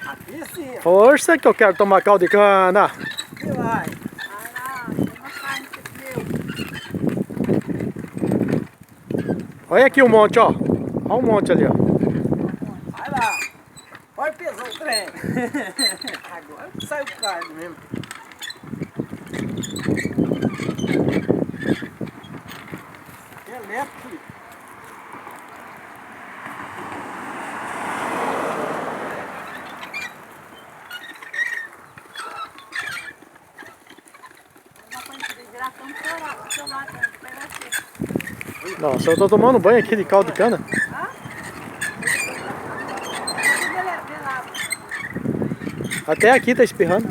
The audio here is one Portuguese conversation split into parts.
Aqui sim. Força que eu quero tomar caldo de cana. Aqui vai. Olha aqui o monte, ó. Olha o monte ali, ó. Vai lá. Olha, pesou o trem. Agora sai o carro mesmo. Elétrico. Nossa, eu tô tomando banho aqui de caldo de cana. Até aqui tá espirrando.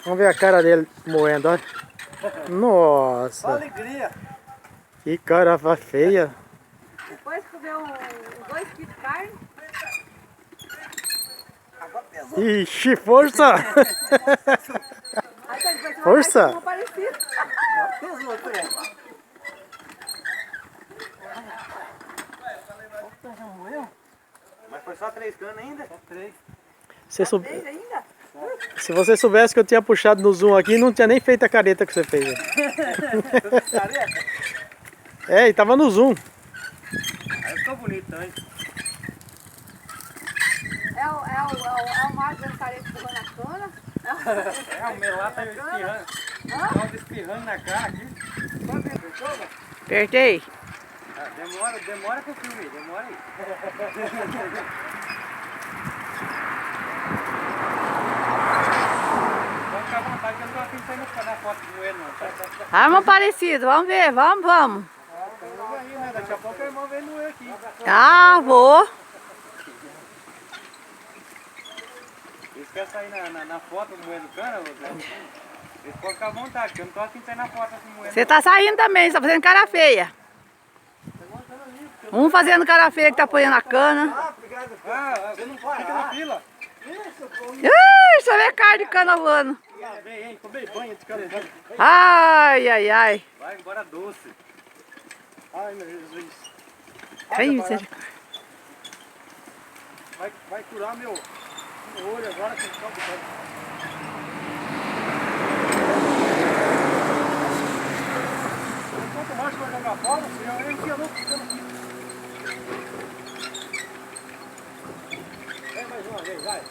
Vamos ver a cara dele moendo, olha. Nossa. Só alegria. Que cara feia. Depois comeu 2 quilos de carne. Agora pesou. Ixi, força! Aí depois você Força. vai parecido. Agora pesou o trem. Opa, já morreu? Mas foi só 3 canas ainda? Só 3. Fez ainda? Se você soubesse que eu tinha puxado no zoom aqui, não tinha nem feito a careta que você fez. Careca? É, e tava no zoom. Aí ficou bonito também. É o Marcos dando careta pulando na cana. É, o melá tá espirrando. Tá espirrando na cara aqui. Quanto tempo fechou? Apertei. Demora que eu filme, demora aí. Pode ficar à vontade, que eu não tô afim de sair na foto do moedor, não. Arma parecido, vamos ver, vamos. Vamos aí, né? Daqui a pouco o irmão vem no eu aqui. Ah, vou. Eles querem sair na foto do moedor do cana, eles podem ficar à vontade, que eu não tô afim de sair na foto assim moedor. Você tá saindo também, você tá fazendo cara feia. Um fazendo cara feia que tá apoiando a cana. Ah, obrigado. Ah, você não vai. Fica na fila. Ih, só vê carne de cana voando. Vem, hein? Tomei banho de cana. Ai. Vai embora doce. Ai, meu Jesus. Tem misericórdia. Vai curar meu olho agora com o caldo de cana. Enquanto mais vai jogar fora, eu enfio no ficando. Vem mais uma vez, vai.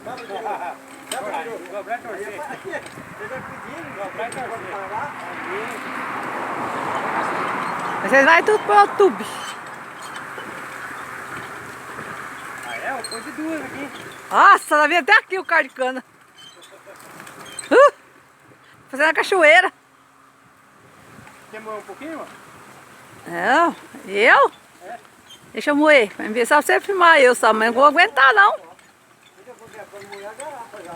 Dobrar e torcer. Você vai pedindo, dobrar e torcer. Vocês vai tudo pro YouTube. Ah, é? Eu pus de 2 aqui. Nossa, ela veio até aqui o carne de cana. Fazendo a cachoeira. Quer moer um pouquinho, mano? Não, eu? É. Deixa eu moer. Vai ver só você filmar eu só, mas não vou aguentar não.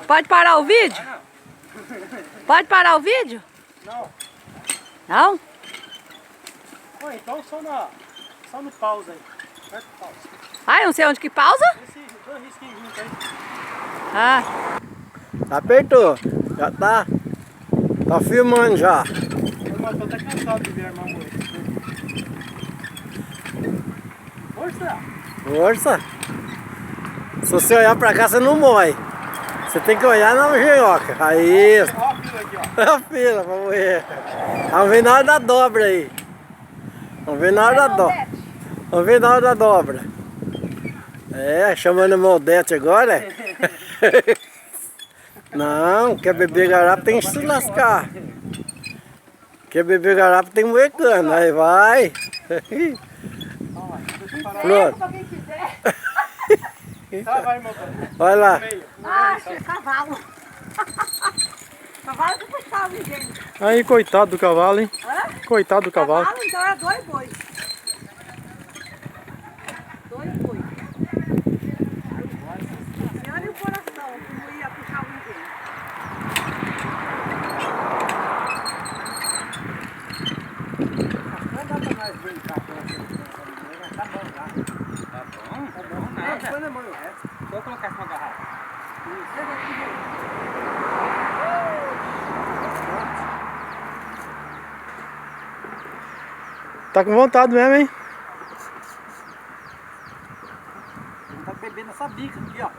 Pode parar o vídeo? Ah, não. Pode parar o vídeo? Não. Não? Pô, então só no pausa aí. Aperta o pausa. Ah, eu não sei onde que pausa. Esse 2 risquinhos juntos aí. Ah, Apertou. Já tá. Tá filmando já. Eu tô até cansado de ver a irmã moer. Força! Força. Se você olhar pra cá, você não morre. Você tem que olhar na engenhoca. Aí. Ó a fila aqui, ó. A fila, vamos ver. Vamos ver na hora da dobra aí. Vamos ver na hora da dobra. Vamos ver na hora da dobra. É, chamando o Moldete agora. Não, quer beber garapa tem que se lascar. Quer beber garapa tem que moer cana. Aí vai. Pronto. pra quem quiser. Tá, vai, irmão. Vai lá. Ah, achei cavalo. Cavalo que puxava, gente. Aí, coitado do cavalo, hein? Hã? Coitado do cavalo. Cavalo, então era 2 bois. 2 bois. Olha o coração, como ia puxar o engenho. Não dá pra nós brincar com essa. Tá bom já. Tá bom? Tá bom nada. Põe na mão o resto. Só colocar essa garrafa. Tá com vontade mesmo, hein? Tá bebendo essa bica aqui, ó.